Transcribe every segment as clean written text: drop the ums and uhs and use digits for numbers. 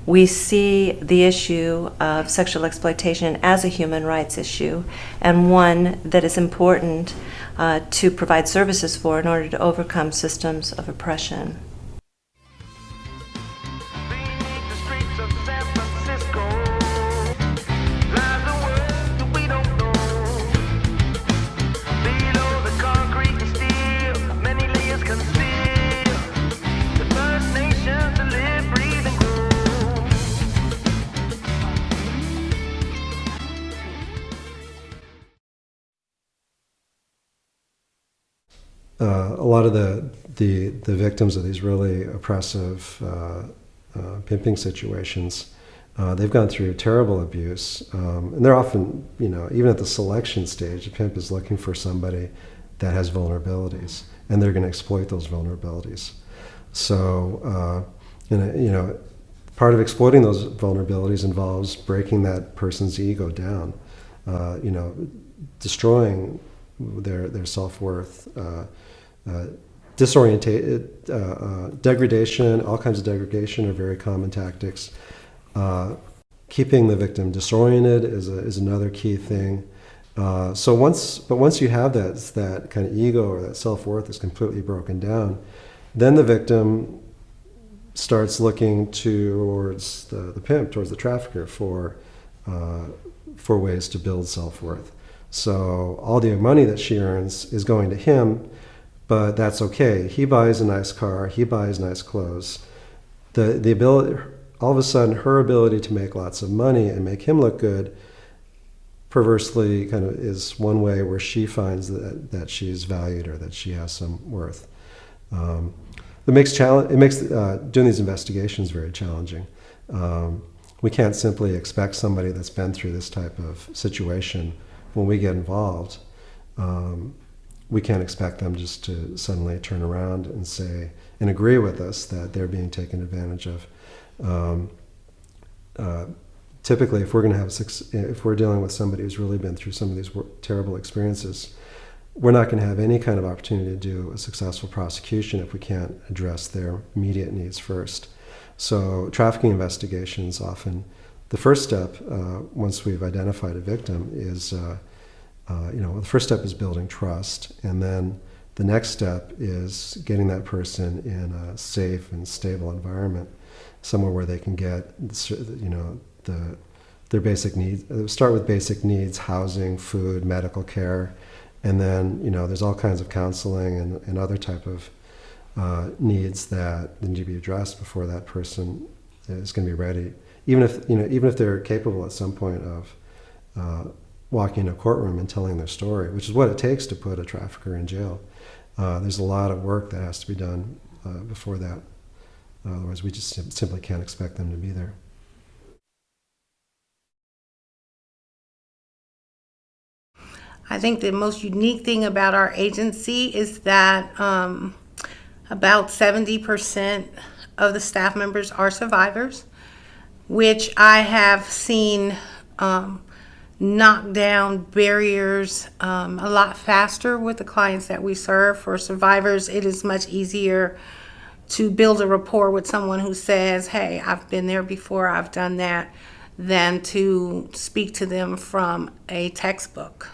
we see the issue of sexual exploitation as a human rights issue, and one that is important to provide services for in order to overcome systems of oppression. A lot of the victims of these really oppressive pimping situations, they've gone through terrible abuse, and they're often, even at the selection stage, a pimp is looking for somebody that has vulnerabilities, and they're going to exploit those vulnerabilities. So, part of exploiting those vulnerabilities involves breaking that person's ego down, destroying their self-worth, degradation, all kinds of degradation are very common tactics. Keeping the victim disoriented is another key thing. So once you have that kind of ego or that self-worth is completely broken down, then the victim starts looking towards the pimp, towards the trafficker for ways to build self-worth. So all the money that she earns is going to him, but that's okay. He buys a nice car, he buys nice clothes. The ability, all of a sudden, her ability to make lots of money and make him look good, perversely kind of is one way where she finds that she's valued or that she has some worth. It makes doing these investigations very challenging. We can't simply expect somebody that's been through this type of situation. When we get involved, we can't expect them just to suddenly turn around and say and agree with us that they're being taken advantage of. Typically, if we're dealing with somebody who's really been through some of these terrible experiences, we're not going to have any kind of opportunity to do a successful prosecution if we can't address their immediate needs first. So trafficking investigations often, the first step, once we've identified a victim, is the first step is building trust, and then the next step is getting that person in a safe and stable environment, somewhere where they can get their basic needs. Start with basic needs: housing, food, medical care, and then there's all kinds of counseling and other type of needs that need to be addressed before that person is going to be ready. Even if they're capable at some point of walking in a courtroom and telling their story, which is what it takes to put a trafficker in jail. There's a lot of work that has to be done before that. Otherwise, we just simply can't expect them to be there. I think the most unique thing about our agency is that about 70% of the staff members are survivors, which I have seen knock down barriers a lot faster with the clients that we serve. For survivors, it is much easier to build a rapport with someone who says, hey, I've been there before, I've done that, than to speak to them from a textbook.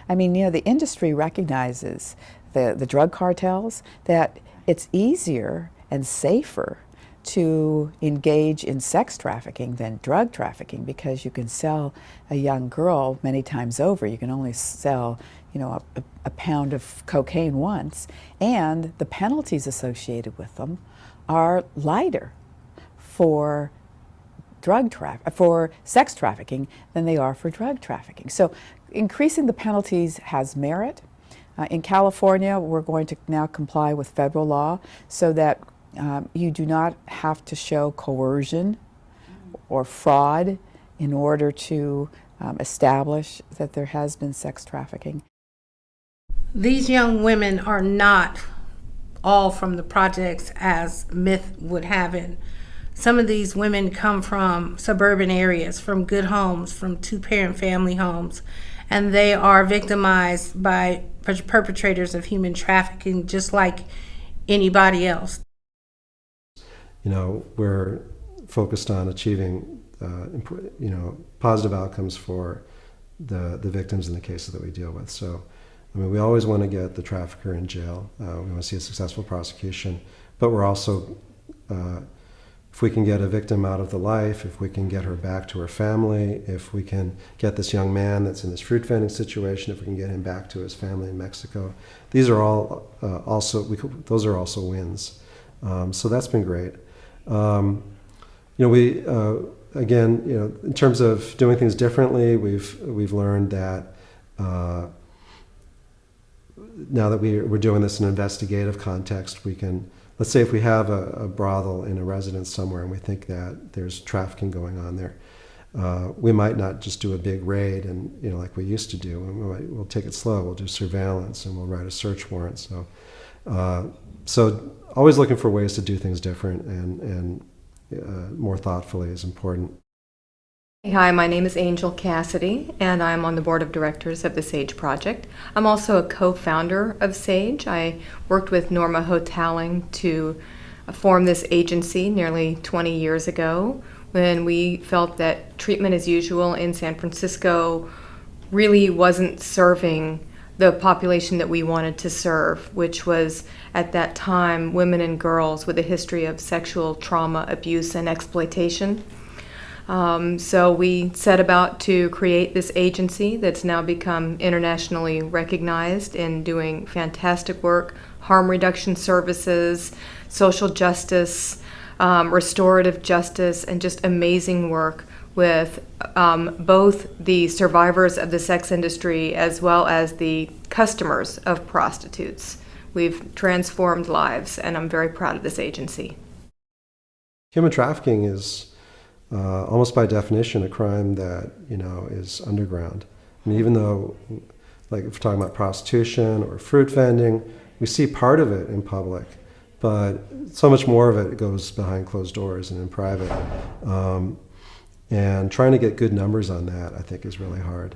I mean, the industry recognizes, the drug cartels, that it's easier and safer to engage in sex trafficking than drug trafficking, because you can sell a young girl many times over. You can only sell, a pound of cocaine once, and the penalties associated with them are lighter for sex trafficking than they are for drug trafficking. So increasing the penalties has merit. In California, we're going to now comply with federal law so that you do not have to show coercion or fraud in order to establish that there has been sex trafficking. These young women are not all from the projects as myth would have it. Some of these women come from suburban areas, from good homes, from two-parent family homes, and they are victimized by perpetrators of human trafficking just like anybody else. we're focused on achieving, positive outcomes for the victims in the cases that we deal with. So, we always want to get the trafficker in jail. We want to see a successful prosecution, but we're also, if we can get a victim out of the life, if we can get her back to her family, if we can get this young man that's in this fruit vending situation, if we can get him back to his family in Mexico, these are all those are also wins. So that's been great. We again, in terms of doing things differently, we've learned that now that we're doing this in an investigative context, we can, let's say if we have a brothel in a residence somewhere and we think that there's trafficking going on there, we might not just do a big raid and like we used to do. We'll take it slow. We'll do surveillance and we'll write a search warrant. So always looking for ways to do things different and more thoughtfully is important. Hi, my name is Angel Cassidy, and I'm on the board of directors of the SAGE project. I'm also a co-founder of SAGE. I worked with Norma Hotaling to form this agency nearly 20 years ago when we felt that treatment as usual in San Francisco really wasn't serving the population that we wanted to serve, which was at that time women and girls with a history of sexual trauma, abuse, and exploitation. So we set about to create this agency that's now become internationally recognized in doing fantastic work, harm reduction services, social justice, restorative justice, and just amazing work with both the survivors of the sex industry as well as the customers of prostitutes. We've transformed lives, and I'm very proud of this agency. Human trafficking is almost by definition a crime that is underground. Even though, like if we're talking about prostitution or fruit vending, we see part of it in public, but so much more of it goes behind closed doors and in private. And trying to get good numbers on that, I think, is really hard.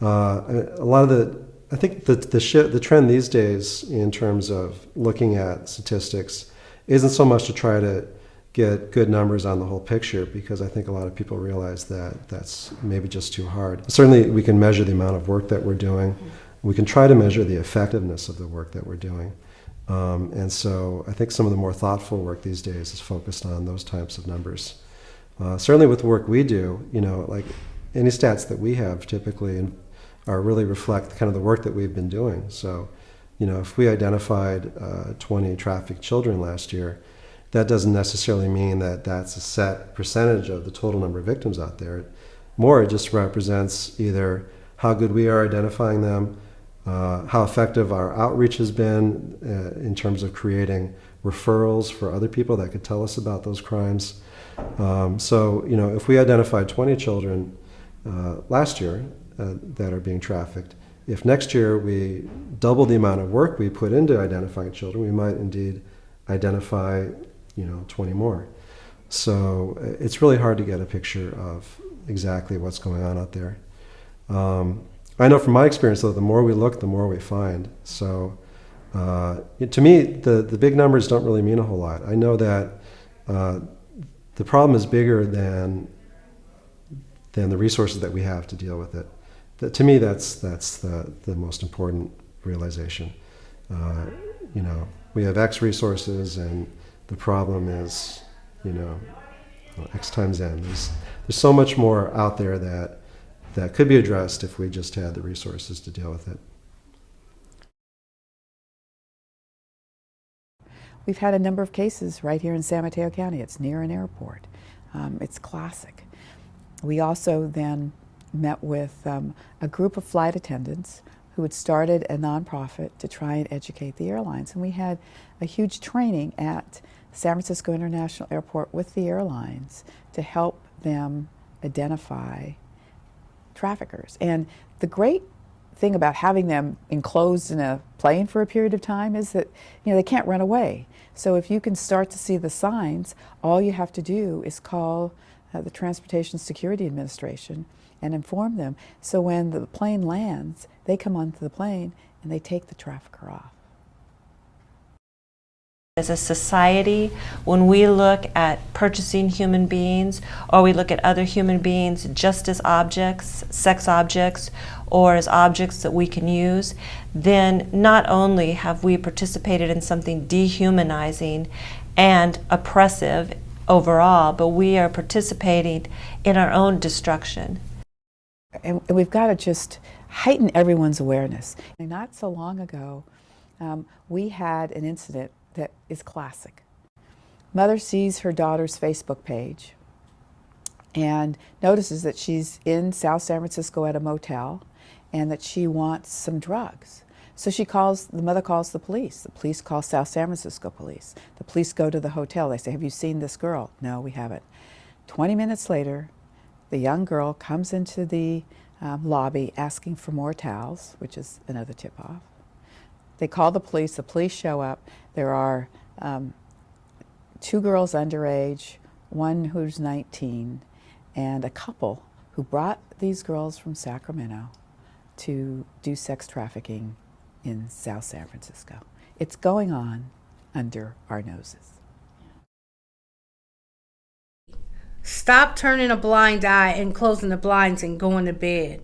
I think the trend these days in terms of looking at statistics isn't so much to try to get good numbers on the whole picture, because I think a lot of people realize that that's maybe just too hard. Certainly we can measure the amount of work that we're doing. We can try to measure the effectiveness of the work that we're doing. And so I think some of the more thoughtful work these days is focused on those types of numbers. Certainly with the work we do, like any stats that we have typically are really reflect kind of the work that we've been doing. So, if we identified 20 trafficked children last year, that doesn't necessarily mean that that's a set percentage of the total number of victims out there. More, it just represents either how good we are identifying them, how effective our outreach has been in terms of creating referrals for other people that could tell us about those crimes. So, if we identified 20 children last year that are being trafficked, if next year we double the amount of work we put into identifying children, we might indeed identify 20 more. So it's really hard to get a picture of exactly what's going on out there. I know from my experience, though, the more we look, the more we find. So to me, the big numbers don't really mean a whole lot. I know that the problem is bigger than the resources that we have to deal with it. To me, that's the most important realization. We have X resources, and the problem is, X times N. There's so much more out there that could be addressed if we just had the resources to deal with it. We've had a number of cases right here in San Mateo County. It's near an airport. It's classic. We also then met with a group of flight attendants who had started a nonprofit to try and educate the airlines. And we had a huge training at San Francisco International Airport with the airlines to help them identify traffickers. And the great thing about having them enclosed in a plane for a period of time is that they can't run away. So if you can start to see the signs, all you have to do is call the Transportation Security Administration and inform them. So when the plane lands, they come onto the plane and they take the trafficker off. As a society, when we look at purchasing human beings, or we look at other human beings just as objects, sex objects, or as objects that we can use, then not only have we participated in something dehumanizing and oppressive overall, but we are participating in our own destruction. And we've got to just heighten everyone's awareness. Not so long ago, we had an incident that is classic. Mother sees her daughter's Facebook page and notices that she's in South San Francisco at a motel and that she wants some drugs. So the mother calls the police. The police call South San Francisco police. The police go to the hotel. They say, "Have you seen this girl?" "No, we haven't." 20 minutes later, the young girl comes into the lobby asking for more towels, which is another tip-off. They call the police show up. There are 2 girls underage, one who's 19, and a couple who brought these girls from Sacramento to do sex trafficking in South San Francisco. It's going on under our noses. Stop turning a blind eye and closing the blinds and going to bed.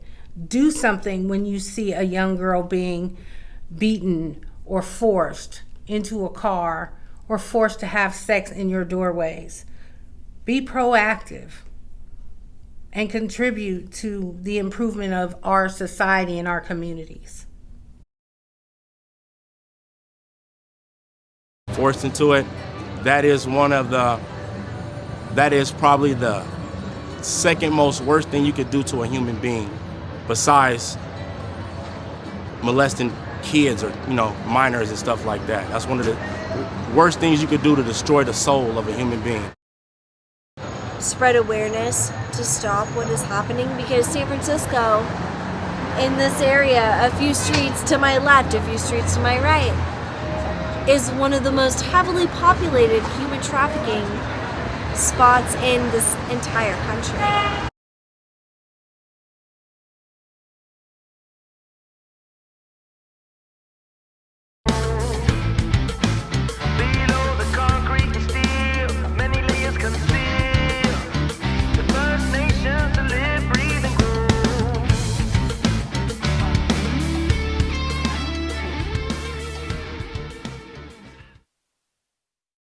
Do something when you see a young girl being beaten or forced into a car or forced to have sex in your doorways. Be proactive and contribute to the improvement of our society and our communities. Forced into it, that is probably the second most worst thing you could do to a human being, besides molesting kids or minors and stuff like that. That's one of the worst things you could do to destroy the soul of a human being. Spread awareness to stop what is happening, because San Francisco, in this area, a few streets to my left, a few streets to my right, is one of the most heavily populated human trafficking spots in this entire country.